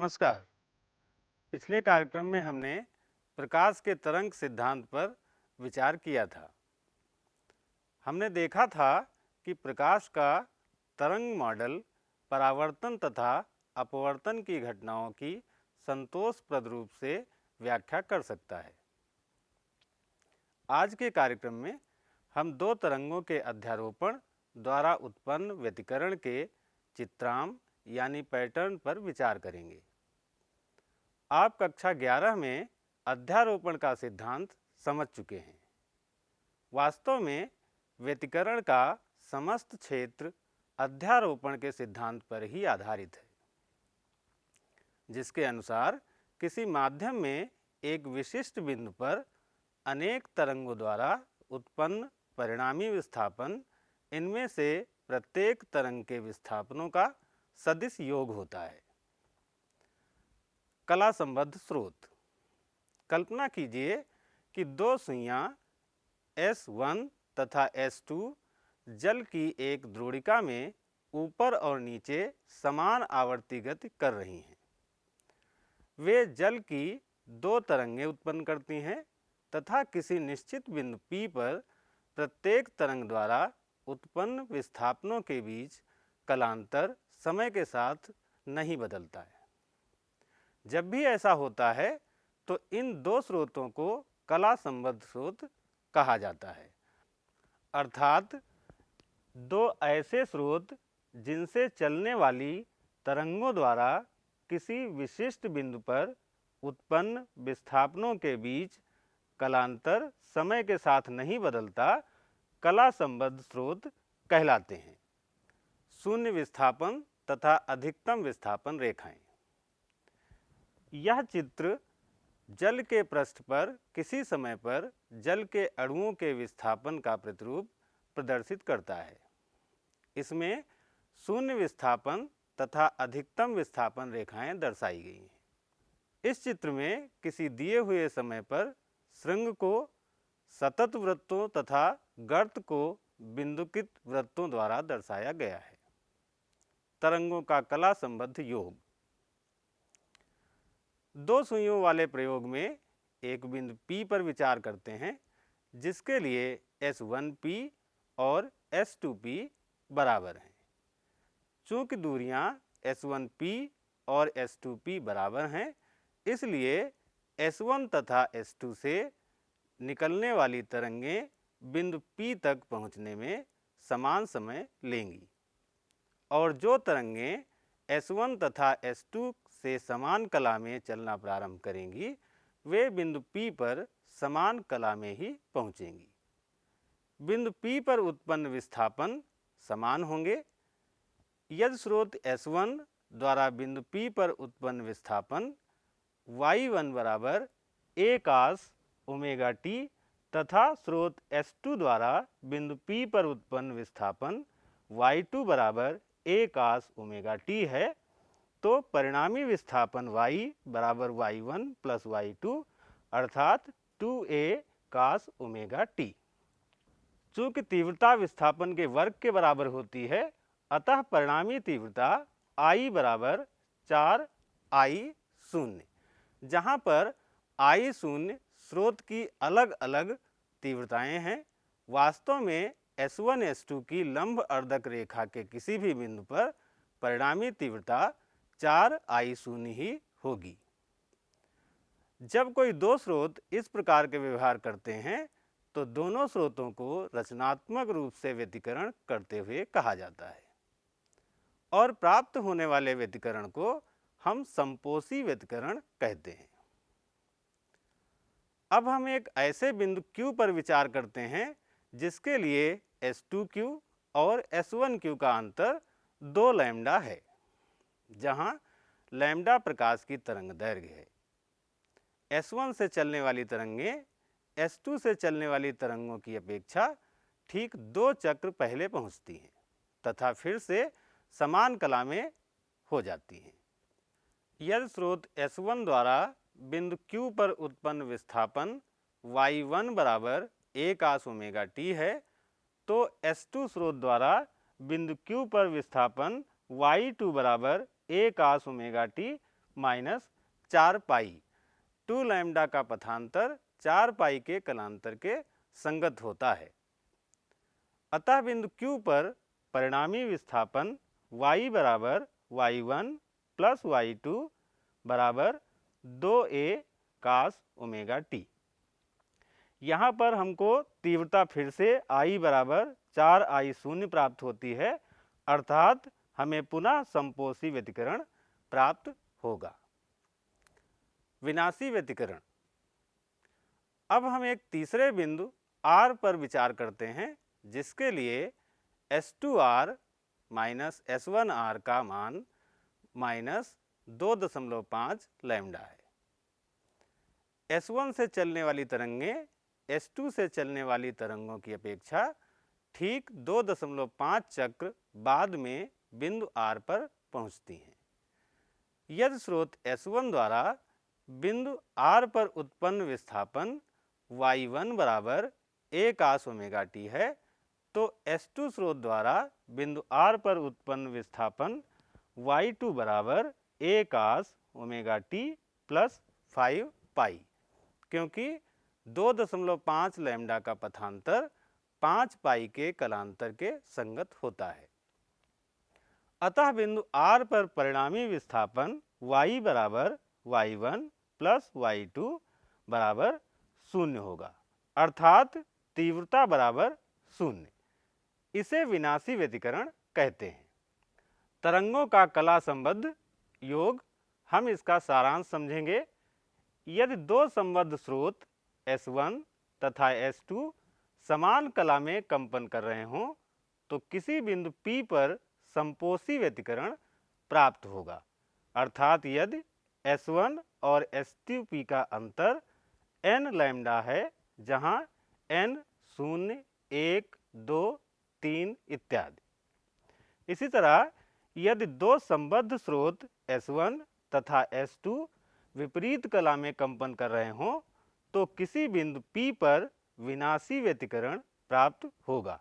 नमस्कार। पिछले कार्यक्रम में हमने प्रकाश के तरंग सिद्धांत पर विचार किया था। हमने देखा था कि प्रकाश का तरंग मॉडल परावर्तन तथा अपवर्तन की घटनाओं की संतोषप्रद रूप से व्याख्या कर सकता है। आज के कार्यक्रम में हम दो तरंगों के अध्यारोपण द्वारा उत्पन्न व्यतिकरण के चित्रांश यानी पैटर्न पर विचार करेंगे। आप कक्षा 11 में अध्यारोपण का सिद्धांत समझ चुके हैं। वास्तव में व्यतिकरण का समस्त क्षेत्र अध्यारोपण के सिद्धांत पर ही आधारित है, जिसके अनुसार किसी माध्यम में एक विशिष्ट बिंदु पर अनेक तरंगों द्वारा उत्पन्न परिणामी विस्थापन इनमें से प्रत्येक तरंग के विस्थापनों का सदिश योग होता है। कला संबद्ध स्रोत। कल्पना कीजिए कि दो सुइयां S1 तथा S2 जल की एक द्रोणिका में ऊपर और नीचे समान आवर्ती गति कर रही हैं। वे जल की दो तरंगें उत्पन्न करती हैं तथा किसी निश्चित बिंदु P पर प्रत्येक तरंग द्वारा उत्पन्न विस्थापनों के बीच कलांतर समय के साथ नहीं बदलता है। जब भी ऐसा होता है तो इन दो स्रोतों को कला संबद्ध स्रोत कहा जाता है, अर्थात दो ऐसे स्रोत जिनसे चलने वाली तरंगों द्वारा किसी विशिष्ट बिंदु पर उत्पन्न विस्थापनों के बीच कलांतर समय के साथ नहीं बदलता, कला संबद्ध स्रोत कहलाते हैं। शून्य विस्थापन तथा अधिकतम विस्थापन रेखाएं। यह चित्र जल के पृष्ठ पर किसी समय पर जल के अणुओं के विस्थापन का प्रतिरूप प्रदर्शित करता है। इसमें शून्य विस्थापन तथा अधिकतम विस्थापन रेखाएं दर्शाई गई हैं। इस चित्र में किसी दिए हुए समय पर श्रृंग को सतत वृत्तों तथा गर्त को बिंदुकित वृत्तों द्वारा दर्शाया गया है। तरंगों का कला संबद्ध योग। दो सुइयों वाले प्रयोग में एक बिंदु P पर विचार करते हैं, जिसके लिए S1P और S2P बराबर हैं। चूंकि दूरियां S1P और S2P बराबर हैं, इसलिए S1 तथा S2 से निकलने वाली तरंगें बिंदु P तक पहुंचने में समान समय लेंगी और जो तरंगें S1 तथा S2 से समान कला में चलना प्रारंभ करेंगी, वे बिंदु P पर समान कला में ही पहुंचेंगी। बिंदु P पर उत्पन्न विस्थापन समान होंगे। यदि स्रोत S1 द्वारा बिंदु P पर उत्पन्न विस्थापन y1 बराबर a cos ओमेगा t तथा स्रोत S2 द्वारा बिंदु P पर उत्पन्न विस्थापन y2 बराबर a cos ओमेगा t है, तो परिणामी विस्थापन y बराबर y1 प्लस y2 अर्थात 2a cos ओमेगा t। चूंकि तीव्रता विस्थापन के वर्ग के बराबर होती है, अतः परिणामी तीव्रता I बराबर 4I शून्य, जहाँ पर I शून्य स्रोत की अलग अलग तीव्रताएं हैं। वास्तव में S1 S2 की लंब अर्धक रेखा के किसी भी बिंदु पर परिणामी तीव्रता 4I शून्य ही होगी। जब कोई दो स्रोत इस प्रकार के व्यवहार करते हैं तो दोनों स्रोतों को रचनात्मक रूप से व्यतिकरण करते हुए कहा जाता है और प्राप्त होने वाले व्यतिकरण को हम समपोषी व्यतिकरण कहते हैं। अब हम एक ऐसे बिंदु Q पर विचार करते हैं जिसके लिए S2Q और S1Q का अंतर 2 लैम्डा है, जहां लैम्डा प्रकाश की तरंग दैर्घ्य है। S1 से चलने वाली तरंगें S2 से चलने वाली तरंगों की अपेक्षा ठीक 2 चक्र पहले पहुंचती हैं तथा फिर से समान कला में हो जाती हैं। यदि स्रोत S1 द्वारा बिंदु Q पर उत्पन्न विस्थापन y1 बराबर a cos ओमेगा t है, तो S2 स्रोत द्वारा बिंदु Q पर विस्थापन y2 बराबर a cos omega t minus 4 pi. 2 lambda का पथांतर 4 पाई के कलांतर के संगत होता है। अतः बिंदु Q पर परिणामी विस्थापन y बराबर y1 प्लस y2 बराबर 2a cos ओमेगा टी। यहाँ पर हमको तीव्रता फिर से I बराबर 4I शून्य प्राप्त होती है, अर्थात हमें पुनः संपोषी व्यतिकरण प्राप्त होगा। विनाशी व्यतिकरण। अब हम एक तीसरे बिंदु R पर विचार करते हैं, जिसके लिए S2R माइनस S1R का मान माइनस 2.5 लैम्डा है। S1 से चलने वाली तरंगें S2 से चलने वाली तरंगों की अपेक्षा ठीक 2.5 चक्र बाद में बिंदु R पर पहुंचती हैं। यदि स्रोत S1 द्वारा बिंदु R पर उत्पन्न विस्थापन y1 बराबर a cos ओमेगा टी है, तो S2 स्रोत द्वारा बिंदु R पर उत्पन्न विस्थापन y2 बराबर a cos omega t plus 5 पाई, क्योंकि 2.5 लैम्डा का पथांतर 5 पाई के कलांतर के संगत होता है। अतः बिंदु R पर परिणामी विस्थापन y बराबर y1 प्लस y2 बराबर 0 होगा, अर्थात तीव्रता बराबर 0। इसे विनाशी व्यतिकरण कहते हैं। तरंगों का कला संबद्ध योग। हम इसका सारांश समझेंगे। यदि दो संबद्ध स्रोत S1 तथा S2 समान कला में कंपन कर रहे हों, तो किसी बिंदु P पर संपोषी व्यतिकरण प्राप्त होगा, अर्थात यदि S1 और S2P का अंतर n लैम्डा है, जहां n 0, 1, 2, 3 इत्यादि। इसी तरह यदि दो संबद्ध स्रोत S1 तथा S2 विपरीत कला में कंपन कर रहे हों, तो किसी बिंदु P पर विनाशी व्यतिकरण प्राप्त होगा,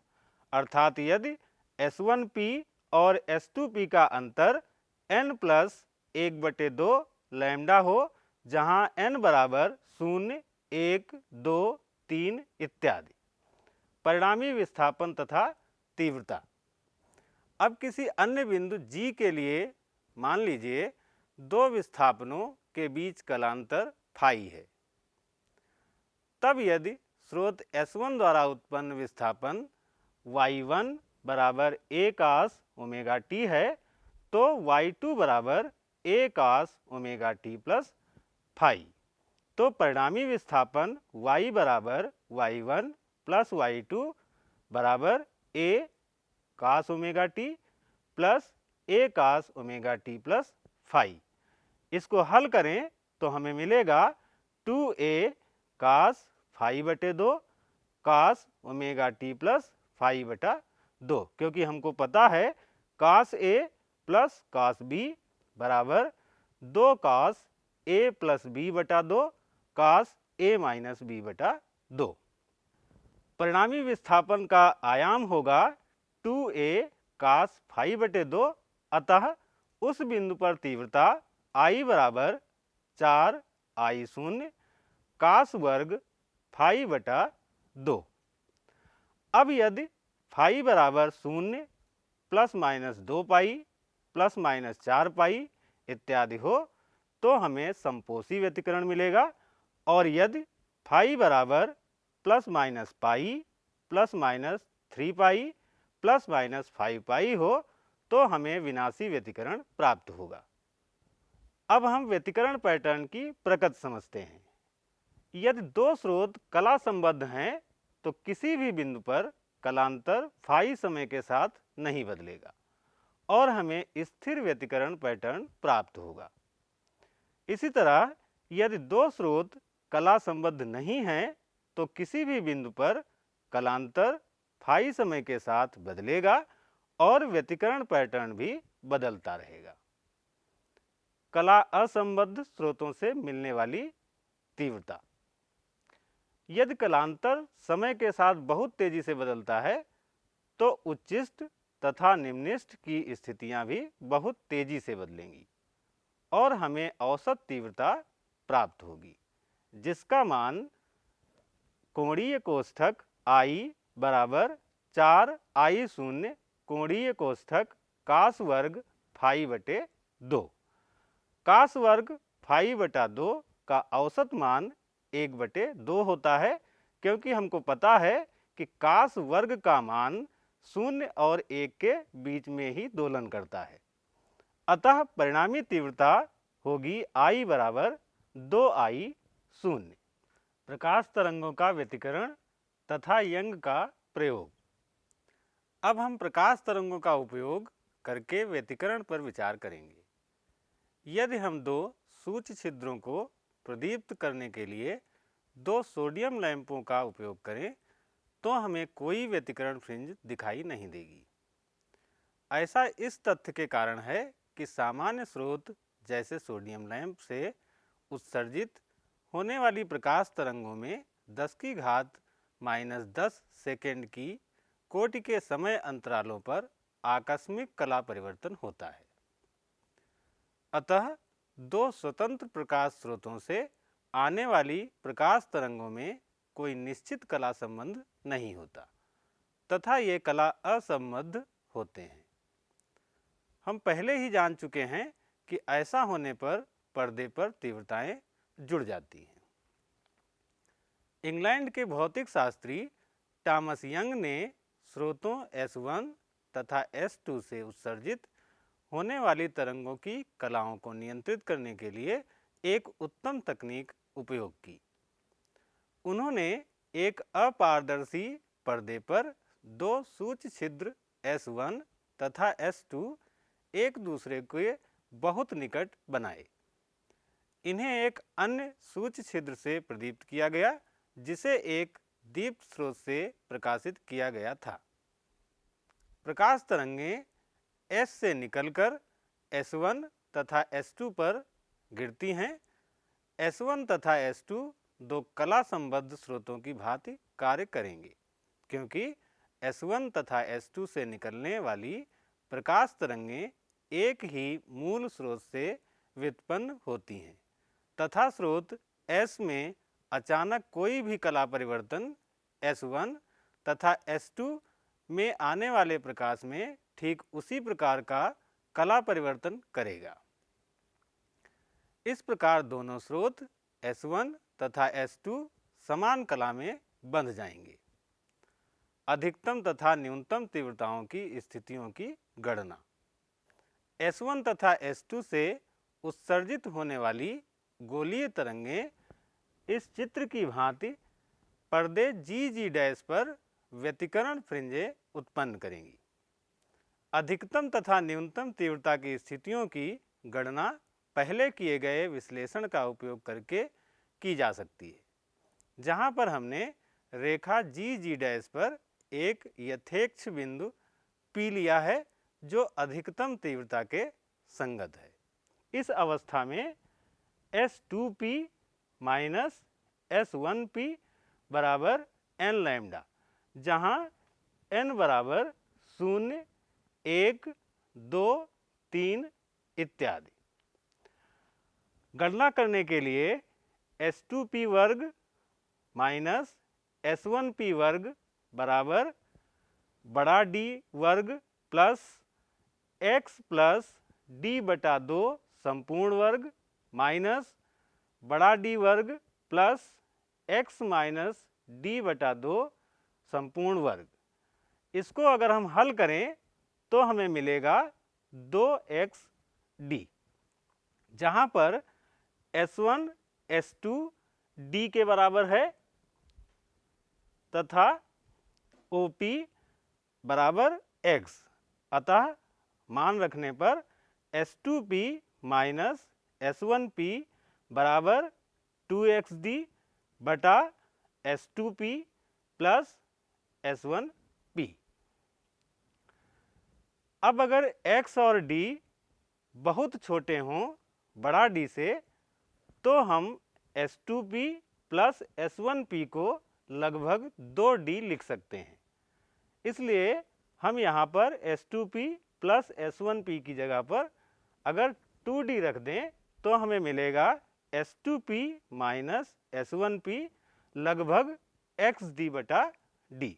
अर्थात यदि S1P और S2P का अंतर n प्लस 1/2 लैम्डा हो, जहां n बराबर 0, 1, 2, 3 इत्यादि। परिणामी विस्थापन तथा तीव्रता। अब किसी अन्य बिंदु G के लिए मान लीजिए दो विस्थापनों के बीच कलांतर फाई है। तब यदि स्रोत S1 द्वारा उत्पन्न विस्थापन y1 बराबर a cos ओमेगा टी है, तो y2 बराबर a cos omega t plus phi. तो परिणामी विस्थापन y बराबर y1 प्लस y2 बराबर a cos omega t plus a cos omega t plus phi. इसको हल करें तो हमें मिलेगा 2a cos फाई बटे 2 cos omega t plus phi बटा 2, क्योंकि हमको पता है cos a plus cos b बराबर 2 cos a प्लस b बटा 2 cos a माइनस b बटा 2। परिणामी विस्थापन का आयाम होगा 2a cos फाई बटे 2। अतः उस बिंदु पर तीव्रता I बराबर 4I शून्य cos वर्ग फाई बटा 2। अब यदि फाई बराबर 0 plus minus 2 pi plus minus 4 पाई इत्यादि हो, तो हमें संपोषी व्यतिकरण मिलेगा। और यदि फाई बराबर plus minus pi plus minus 3 pi plus minus 5 पाई हो, तो हमें विनाशी व्यतिकरण प्राप्त होगा। अब हम व्यतिकरण पैटर्न की प्रकृति समझते हैं। यदि दो स्रोत कला संबद्ध हैं, तो किसी भी बिंदु पर कलांतर फाई समय के साथ नहीं बदलेगा और हमें स्थिर व्यतिकरण पैटर्न प्राप्त होगा। इसी तरह यदि दो स्रोत कला संबद्ध नहीं हैं, तो किसी भी बिंदु पर कलांतर फाई समय के साथ बदलेगा और व्यतिकरण पैटर्न भी बदलता रहेगा। कला असंबद्ध स्रोतों से मिलने वाली तीव्रता। यदि कलांतर समय के साथ बहुत तेजी से बदलता है, तो उच्चिष्ट तथा निम्निष्ट की स्थितियां भी बहुत तेजी से बदलेंगी और हमें औसत तीव्रता प्राप्त होगी, जिसका मान कोणीय कोष्ठक I बराबर 4I0 कोणीय कोष्ठक कास वर्ग फाई बटे 2। कास वर्ग फाई बटा 2 का औसत मान 1/2 होता है, क्योंकि हमको पता है कि कास वर्ग का मान 0 और 1 के बीच में ही दोलन करता है। अतः परिणामी तीव्रता होगी I बराबर 2I0। प्रकाश तरंगों का व्यतिकरण तथा यंग का प्रयोग। अब हम प्रकाश तरंगों का उपयोग करके व्यतिकरण पर विचार करेंगे। यदि हम दो सूक्ष्म छिद्रों को प्रदीप्त करने के लिए दो सोडियम लैंपों का उपयोग करें तो हमें कोई व्यतिकरण फ्रिंज दिखाई नहीं देगी। ऐसा इस तथ्य के कारण है कि सामान्य स्रोत जैसे सोडियम लैंप से उत्सर्जित होने वाली प्रकाश तरंगों में 10⁻⁻10 सेकेंड की कोटि के समय अंतरालों पर आकस्मिक कला परिवर्तन होता है। अतः दो स्वतंत्र प्रकाश स्रोतों से आने वाली प्रकाश तरंगों में कोई निश्चित कला संबंध नहीं होता तथा ये कला असंबद्ध होते हैं। हम पहले ही जान चुके हैं कि ऐसा होने पर पर्दे पर तीव्रताएं जुड़ जाती हैं। इंग्लैंड के भौतिक शास्त्री टॉमस यंग ने स्रोतों S1 तथा S2 से उत्सर्जित होने वाली तरंगों की कलाओं को नियंत्रित करने के लिए एक उत्तम तकनीक उपयोग की। उन्होंने एक अपारदर्शी पर्दे पर दो सूक्ष्म छिद्र S1 तथा S2 एक दूसरे के बहुत निकट बनाए। इन्हें एक अन्य सूक्ष्म छिद्र से प्रदीप्त किया गया, जिसे एक दीप्त स्रोत से प्रकाशित किया गया था। प्रकाश तरंगें S से निकलकर S1 तथा S2 पर गिरती हैं। S1 तथा S2 दो कला संबद्ध स्रोतों की भांति कार्य करेंगे, क्योंकि S1 तथा S2 से निकलने वाली प्रकाश तरंगें एक ही मूल स्रोत से व्युत्पन्न होती हैं तथा स्रोत S में अचानक कोई भी कला परिवर्तन S1 तथा S2 में आने वाले प्रकाश में ठीक उसी प्रकार का कला परिवर्तन करेगा। इस प्रकार दोनों स्रोत S1 तथा S2 समान कला में बंध जाएंगे। अधिकतम तथा न्यूनतम तीव्रताओं की स्थितियों की गणना। S1 तथा S2 से उत्सर्जित होने वाली गोलीय तरंगें इस चित्र की भांति पर्दे GG' पर व्यतिकरण फ्रिंजें उत्पन्न करेंगी। अधिकतम तथा न्यूनतम तीव्रता की स्थितियों की गणना पहले किए गए विश्लेषण का उपयोग करके की जा सकती है, जहां पर हमने रेखा GG' पर एक यथेच्छ बिंदु P लिया है जो अधिकतम तीव्रता के संगत है। इस अवस्था में S2P माइनस S1P बराबर n लैम्डा, जहाँ n बराबर 0, 1, 2, 3 इत्यादि। गणना करने के लिए S2P वर्ग माइनस S1P वर्ग बराबर बड़ा D वर्ग प्लस x प्लस D बटा 2 संपूर्ण वर्ग माइनस बड़ा D वर्ग प्लस x माइनस D बटा 2 संपूर्ण वर्ग। इसको अगर हम हल करें तो हमें मिलेगा 2xD, जहाँ पर S1 S2 D के बराबर है तथा OP बराबर x। अतः मान रखने पर S2P माइनस S1P बराबर 2xD बटा S2P प्लस S1P। अब अगर x और D बहुत छोटे हों बड़ा D से, तो हम S2P प्लस S1P को लगभग 2D लिख सकते हैं। इसलिए हम यहाँ पर S2P प्लस S1P की जगह पर अगर 2D रख दें तो हमें मिलेगा S2P माइनस S1P लगभग XD बटा D।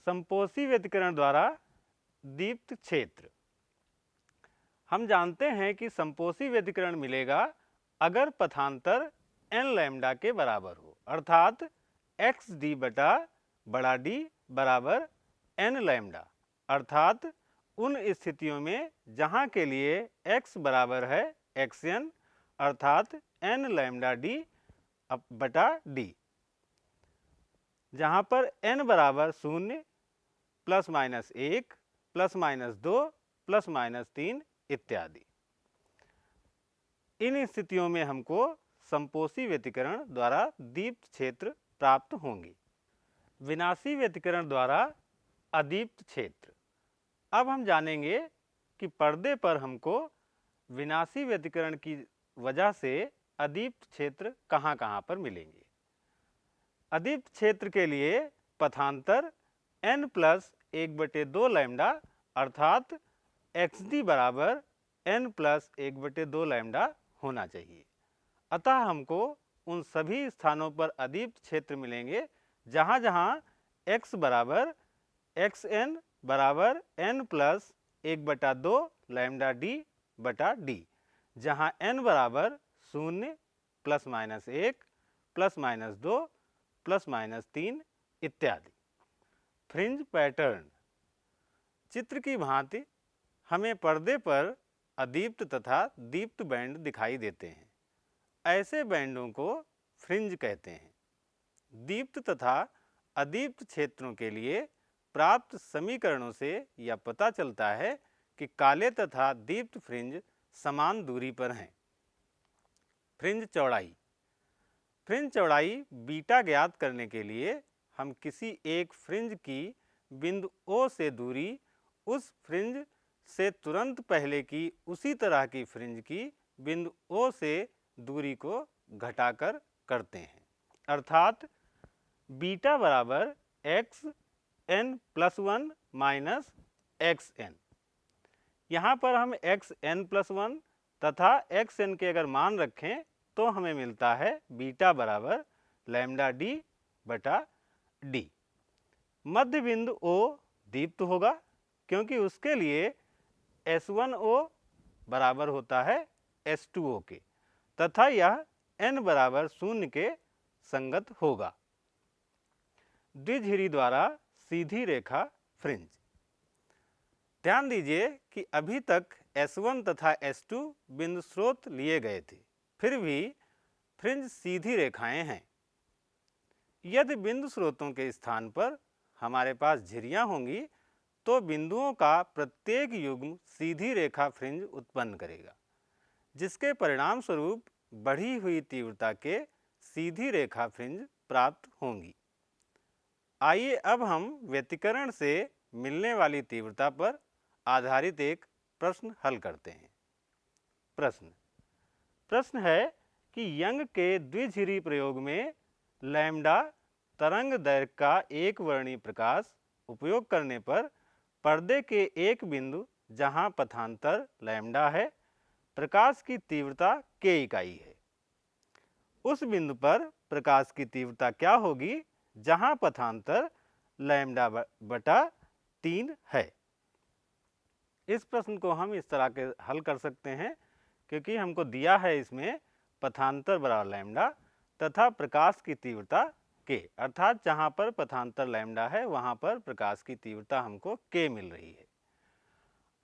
संपोषी व्यतिकरण द्वारा दीप्त क्षेत्र। हम जानते हैं कि संपोषी व्यतिकरण मिलेगा अगर पथांतर n लैम्डा के बराबर हो, अर्थात XD बटा बड़ा D बराबर n लैम्डा, अर्थात उन स्थितियों में जहां के लिए x बराबर है xn अर्थात n लैम्डा D बटा D, जहां पर n बराबर 0 plus minus 1 plus minus 2 plus minus 3 इत्यादि। इन स्थितियों में हमको संपोषी व्यतिकरण द्वारा दीप्त क्षेत्र प्राप्त होंगे। विनाशी व्यतिकरण द्वारा अदीप्त क्षेत्र। अब हम जानेंगे कि पर्दे पर हमको विनाशी व्यतिकरण की वजह से अदीप्त क्षेत्र कहाँ पर मिलेंगे। अदीप्त क्षेत्र के लिए पथांतर n प्लस 1/2 लैम्डा अर्थात XD बराबर n प्लस 1/2 लैम्डा होना चाहिए। अतः हमको उन सभी स्थानों पर अदीप्त क्षेत्र मिलेंगे जहाँ जहाँ x बराबर xn बराबर n प्लस 1/2 लैम्डा D बटा D, जहाँ n बराबर 0 plus minus 1 plus minus 2 plus minus 3 इत्यादि। Fringe pattern. चित्र की भांति हमें पर्दे पर अदीप्त तथा दीप्त बैंड दिखाई देते हैं। ऐसे बैंडों को फ्रिंज कहते हैं। दीप्त तथा अदीप्त क्षेत्रों के लिए प्राप्त समीकरणों से यह पता चलता है कि काले तथा दीप्त फ्रिंज समान दूरी पर हैं। फ्रिंज चौड़ाई। फ्रिंज चौड़ाई बीटा ज्ञात करने के लिए हम किसी एक फ्रिंज की बिंदु O से दूरी उस फ्रिंज से तुरंत पहले की उसी तरह की फ्रिंज की बिंदु O से दूरी को घटाकर करते हैं, अर्थात बीटा बराबर xn+1 माइनस xn। यहाँ पर हम xn+1 तथा xn के अगर मान रखें तो हमें मिलता है बीटा बराबर लैम्डा D बटा D। मध्य बिंदु O दीप्त होगा क्योंकि उसके लिए S1O बराबर होता है S2O के तथा यह n बराबर 0 के संगत होगा। द्विध्रुवी द्वारा सीधी रेखा फ्रिंज। ध्यान दीजिए कि अभी तक S1 तथा S2 बिंदु स्रोत लिए गए थे, फिर भी फ्रिंज सीधी रेखाएं हैं। यदि बिंदु स्रोतों के स्थान पर हमारे पास झिर्रियां होंगी तो बिंदुओं का प्रत्येक युग्म सीधी रेखा फ्रिंज उत्पन्न करेगा, जिसके परिणाम स्वरूप बढ़ी हुई तीव्रता के सीधी रेखा फ्रिंज प्राप्त होंगी। आइए अब हम व्यतिकरण से मिलने वाली तीव्रता पर आधारित एक प्रश्न हल करते हैं। प्रश्न है कि यंग के द्विध्रुवी प्रयोग में लैम्डा तरंग दैर्घ्य का एक वर्णीय प्रकाश उपयोग करने पर पर्दे के एक बिंदु जहां पथांतर लैम्डा है, प्रकाश की तीव्रता k इकाई है। उस बिंदु पर प्रकाश की तीव्रता क्या होगी जहां पथांतर लैम्डा बटा 3 है। इस प्रश्न को हम इस तरह के हल कर सकते हैं क्योंकि हमको दिया है इसमें पथांतर बराबर लैम्डा तथा प्रकाश की तीव्रता k, अर्थात जहां पर पथांतर लैम्डा है वहां पर प्रकाश की तीव्रता हमको k मिल रही है।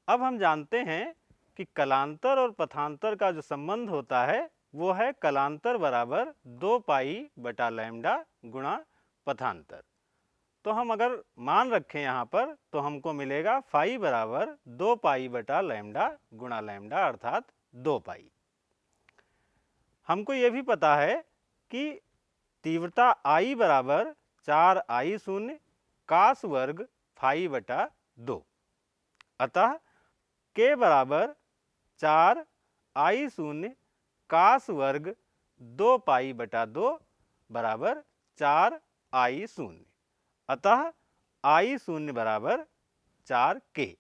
अब हम जानते हैं कि कलांतर और पथांतर का जो संबंध होता है वो है कलांतर बराबर 2 पाई बटा लैम्डा गुणा पथांतर। तो हम अगर मान रखें यहाँ पर तो हमको मिलेगा फाई बराबर 2 पाई बटा लैम्डा गुणा लैम्डा अर्थात 2 पाई। हमको ये भी पता है कि तीव्रता I बराबर 4I0 कास वर्ग फाई बटा 2, अतः k बराबर 4I0 कास वर्ग 2 पाई बटा 2 बराबर 4I0, अतः I0 बराबर 4k।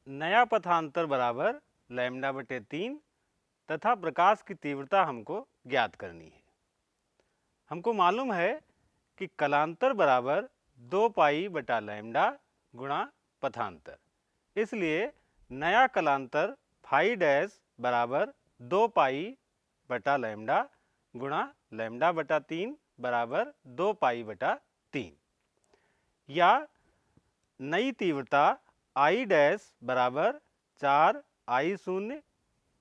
नया पथांतर बराबर लैम्डा बटे 3 तथा प्रकाश की तीव्रता हमको ज्ञात करनी है। हमको मालूम है कि कलांतर बराबर 2 पाई बटा लैम्डा गुणा पथांतर, इसलिए नया कलांतर फाई डैश बराबर 2 पाई बटा लैम्डा गुणा लैम्डा बटा 3 बराबर 2 पाई बटा 3, या नई तीव्रता आई डैश बराबर 4 आई शून्य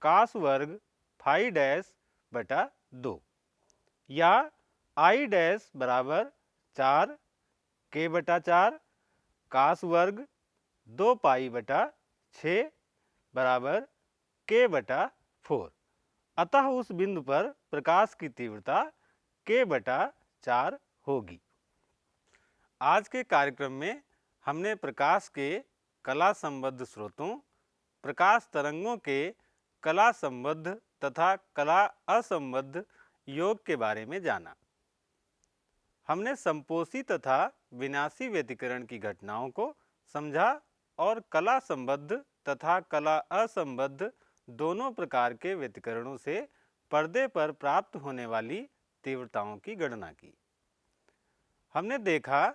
कास वर्ग फाई डैश बटा 2, या आई डैश बराबर 4 के बटा 4 कास वर्ग 2 पाई बटा 6 बराबर के बटा 4। अतः उस बिंदु पर प्रकाश की तीव्रता के बटा 4 होगी। आज के कार्यक्रम में हमने प्रकाश के कला संबद्ध स्रोतों, प्रकाश तरंगों के कला संबद्ध तथा कला असंबद्ध योग के बारे में जाना। हमने संपोषी तथा विनाशी व्यतिकरण की घटनाओं को समझा और कला संबद्ध तथा कला असंबद्ध दोनों प्रकार के व्यतिकरणों से पर्दे पर प्राप्त होने वाली तीव्रताओं की गणना की। हमने देखा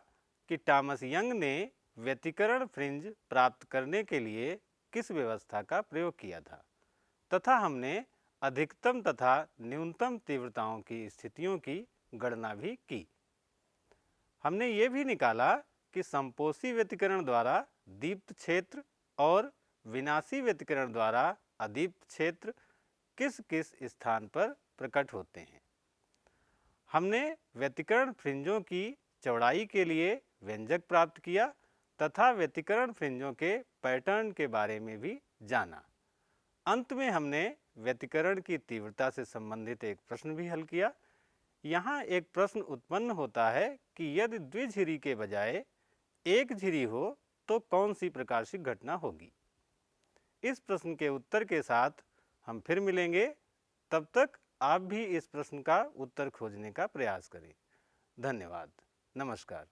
कि टॉमस यंग ने व्यतिकरण फ्रिंज प्राप्त करने के लिए किस व्यवस्था का प्रयोग किया था, तथा हमने अधिकतम तथा न्यूनतम तीव्रताओं की स्थितियों की गणना भी की। हमने ये भी निकाला कि संपोषी व्यतिकरण द्वारा दीप्त क्षेत्र और विनाशी व्यतिकरण द्वारा अदीप्त क्षेत्र किस किस स्थान पर प्रकट होते हैं। हमने व्यतिकरण फ्रिंजों की चौड़ाई के लिए व्यंजक प्राप्त किया तथा व्यतिकरण फ्रिंजों के पैटर्न के बारे में भी जाना। अंत में हमने व्यतिकरण की तीव्रता से संबंधित एक प्रश्न भी हल किया। यहाँ एक प्रश्न उत्पन्न होता है कि यदि द्विझिरी के बजाय एक झिरी हो तो कौन सी प्रकाशिक घटना होगी। इस प्रश्न के उत्तर के साथ हम फिर मिलेंगे। तब तक आप भी इस प्रश्न का उत्तर खोजने का प्रयास करें। धन्यवाद। नमस्कार।